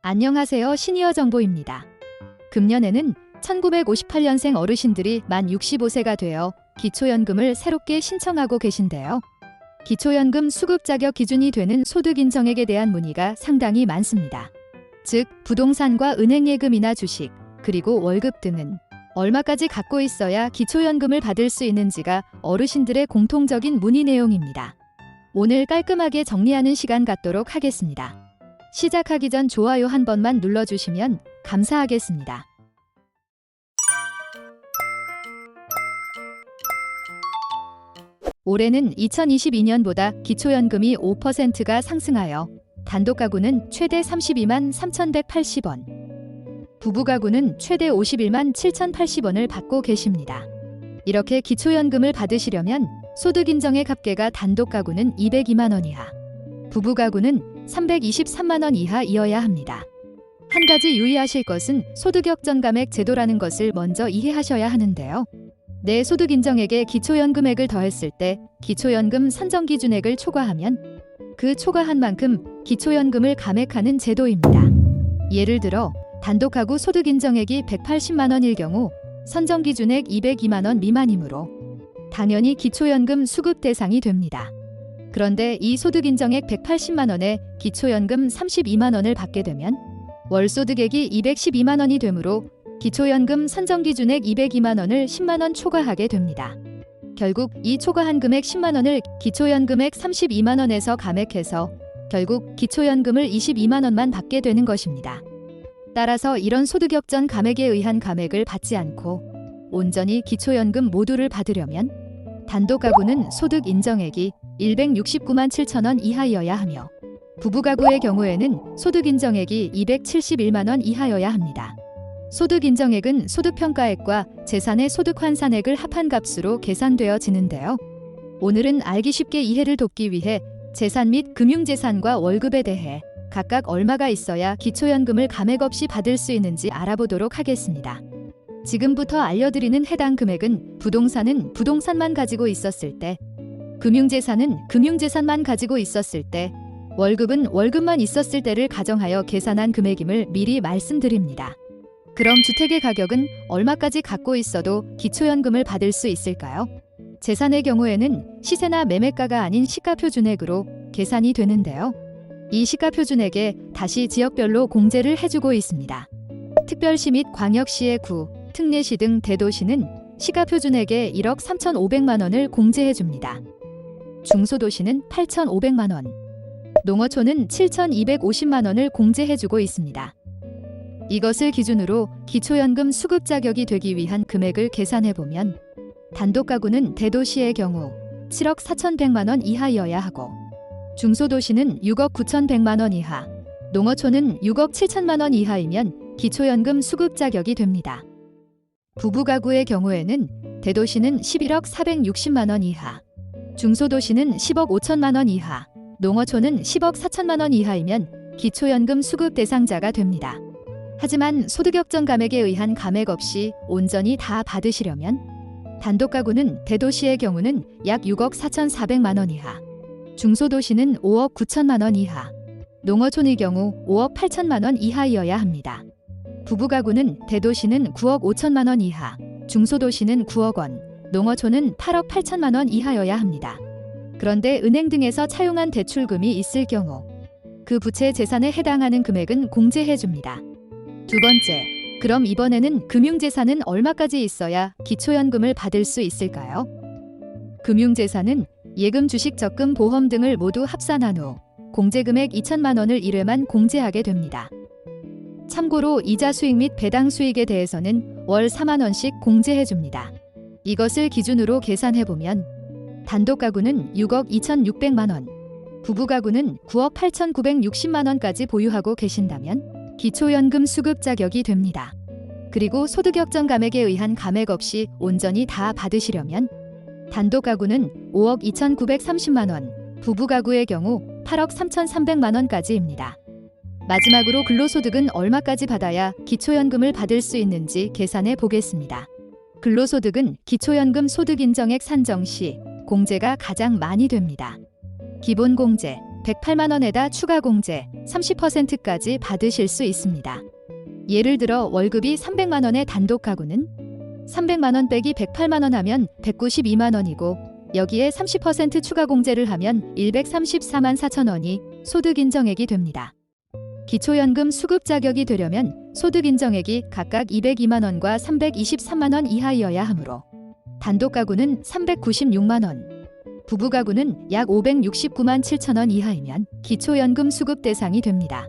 안녕하세요. 시니어 정보입니다. 금년에는 1958년생 어르신들이 만 65세가 되어 기초연금을 새롭게 신청하고 계신데요. 기초연금 수급 자격 기준이 되는 소득 인정액에 대한 문의가 상당히 많습니다. 즉, 부동산과 은행예금이나 주식, 그리고 월급 등은 얼마까지 갖고 있어야 기초연금을 받을 수 있는지가 어르신들의 공통적인 문의 내용입니다. 오늘 깔끔하게 정리하는 시간 갖도록 하겠습니다. 시작하기 전 좋아요 한 번만 눌러주시면 감사하겠습니다. 올해는 2022년보다 기초연금이 5%가 상승하여 단독가구는 최대 32만 3,180원, 부부가구는 최대 51만 7,080원을 받고 계십니다. 이렇게 기초연금을 받으시려면 소득인정액 합계가 단독가구는 202만 원 이하, 부부가구는 323만 원 이하이어야 합니다. 한 가지 유의하실 것은 소득역전감액 제도라는 것을 먼저 이해하셔야 하는데요. 내 소득인정액에 기초연금액을 더했을 때 기초연금 선정기준액을 초과하면 그 초과한 만큼 기초연금을 감액하는 제도입니다. 예를 들어 단독가구 소득인정액이 180만 원일 경우 선정기준액 202만 원 미만이므로 당연히 기초연금 수급 대상이 됩니다. 그런데 이 소득인정액 180만 원에 기초연금 32만 원을 받게 되면 월소득액이 212만 원이 되므로 기초연금 선정기준액 202만 원을 10만 원 초과하게 됩니다. 결국 이 초과한 금액 10만 원을 기초연금액 32만 원에서 감액해서 결국 기초연금을 22만 원만 받게 되는 것입니다. 따라서 이런 소득역전 감액에 의한 감액을 받지 않고 온전히 기초연금 모두를 받으려면 단독가구는 소득 인정액이 169만 7천 원 이하여야 하며 부부가구의 경우에는 소득 인정액이 271만 원 이하여야 합니다. 소득 인정액은 소득평가액과 재산의 소득 환산액을 합한 값으로 계산되어지는데요. 오늘은 알기 쉽게 이해를 돕기 위해 재산 및 금융재산과 월급에 대해 각각 얼마가 있어야 기초연금을 감액 없이 받을 수 있는지 알아보도록 하겠습니다. 지금부터 알려드리는 해당 금액은 부동산은 부동산만 가지고 있었을 때, 금융재산은 금융재산만 가지고 있었을 때, 월급은 월급만 있었을 때를 가정하여 계산한 금액임을 미리 말씀드립니다. 그럼 주택의 가격은 얼마까지 갖고 있어도 기초연금을 받을 수 있을까요? 재산의 경우에는 시세나 매매가가 아닌 시가표준액으로 계산이 되는데요. 이 시가표준액에 다시 지역별로 공제를 해주고 있습니다. 특별시 및 광역시의 구, 특례시 등 대도시는 시가표준액에 1억 3,500만 원을 공제해줍니다. 중소도시는 8,500만 원, 농어촌은 7,250만 원을 공제해주고 있습니다. 이것을 기준으로 기초연금 수급 자격이 되기 위한 금액을 계산해보면 단독가구는 대도시의 경우 7억 4,100만 원 이하여야 하고 중소도시는 6억 9,100만 원 이하, 농어촌은 6억 7천만 원 이하이면 기초연금 수급 자격이 됩니다. 부부가구의 경우에는 대도시는 11억 460만 원 이하, 중소도시는 10억 5천만 원 이하, 농어촌은 10억 4천만 원 이하이면 기초연금 수급 대상자가 됩니다. 하지만 소득역전 감액에 의한 감액 없이 온전히 다 받으시려면 단독가구는 대도시의 경우는 약 6억 4,400만 원 이하, 중소도시는 5억 9천만 원 이하, 농어촌의 경우 5억 8천만 원 이하여야 합니다. 부부가구는 대도시는 9억 5천만 원 이하, 중소도시는 9억 원, 농어촌은 8억 8천만 원 이하여야 합니다. 그런데 은행 등에서 차용한 대출금이 있을 경우 그 부채 재산에 해당하는 금액은 공제해줍니다. 두 번째, 그럼 이번에는 금융재산은 얼마까지 있어야 기초연금을 받을 수 있을까요? 금융재산은 예금, 주식, 적금, 보험 등을 모두 합산한 후 공제금액 2천만 원을 1회만 공제하게 됩니다. 참고로 이자 수익 및 배당 수익에 대해서는 월 4만 원씩 공제해줍니다. 이것을 기준으로 계산해보면 단독가구는 6억 2,600만 원, 부부가구는 9억 8,960만 원까지 보유하고 계신다면 기초연금 수급 자격이 됩니다. 그리고 소득역전 감액에 의한 감액 없이 온전히 다 받으시려면 단독가구는 5억 2,930만 원, 부부가구의 경우 8억 3,300만 원까지입니다. 마지막으로 근로소득은 얼마까지 받아야 기초연금을 받을 수 있는지 계산해 보겠습니다. 근로소득은 기초연금 소득인정액 산정 시 공제가 가장 많이 됩니다. 기본공제, 108만 원에다 추가 공제 30%까지 받으실 수 있습니다. 예를 들어 월급이 300만 원의 단독 가구는 300만 원 빼기 108만 원 하면 192만 원이고 여기에 30% 추가 공제를 하면 134만 4천 원이 소득 인정액이 됩니다. 기초연금 수급 자격이 되려면 소득 인정액이 각각 202만 원과 323만 원 이하여야 하므로 단독 가구는 396만 원, 부부 가구는 약 569만 7천 원 이하이면 기초연금 수급 대상이 됩니다.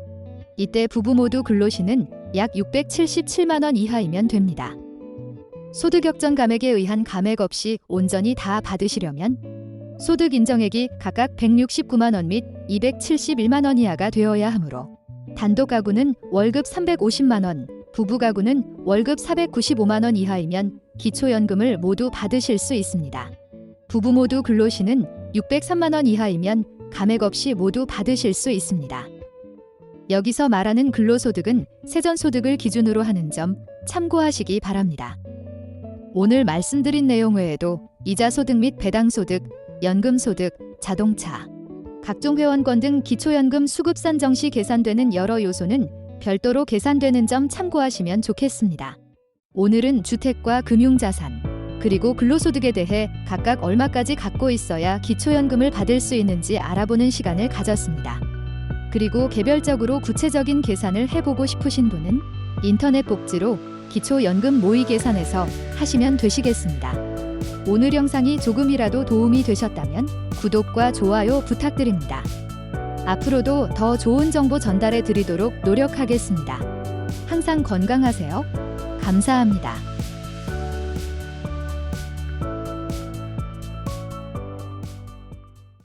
이때 부부 모두 근로시는 약 677만 원 이하이면 됩니다. 소득 역전 감액에 의한 감액 없이 온전히 다 받으시려면 소득 인정액이 각각 169만 원 및 271만 원 이하가 되어야 하므로 단독 가구는 월급 350만 원, 부부 가구는 월급 495만 원 이하이면 기초연금을 모두 받으실 수 있습니다. 부부 모두 근로시는 603만 원 이하이면 감액 없이 모두 받으실 수 있습니다. 여기서 말하는 근로소득은 세전소득을 기준으로 하는 점 참고하시기 바랍니다. 오늘 말씀드린 내용 외에도 이자소득 및 배당소득, 연금소득, 자동차, 각종 회원권 등 기초연금 수급 산정 시 계산되는 여러 요소는 별도로 계산되는 점 참고하시면 좋겠습니다. 오늘은 주택과 금융자산, 그리고 근로소득에 대해 각각 얼마까지 갖고 있어야 기초연금을 받을 수 있는지 알아보는 시간을 가졌습니다. 그리고 개별적으로 구체적인 계산을 해보고 싶으신 분은 인터넷 복지로 기초연금 모의 계산에서 하시면 되시겠습니다. 오늘 영상이 조금이라도 도움이 되셨다면 구독과 좋아요 부탁드립니다. 앞으로도 더 좋은 정보 전달해 드리도록 노력하겠습니다. 항상 건강하세요. 감사합니다.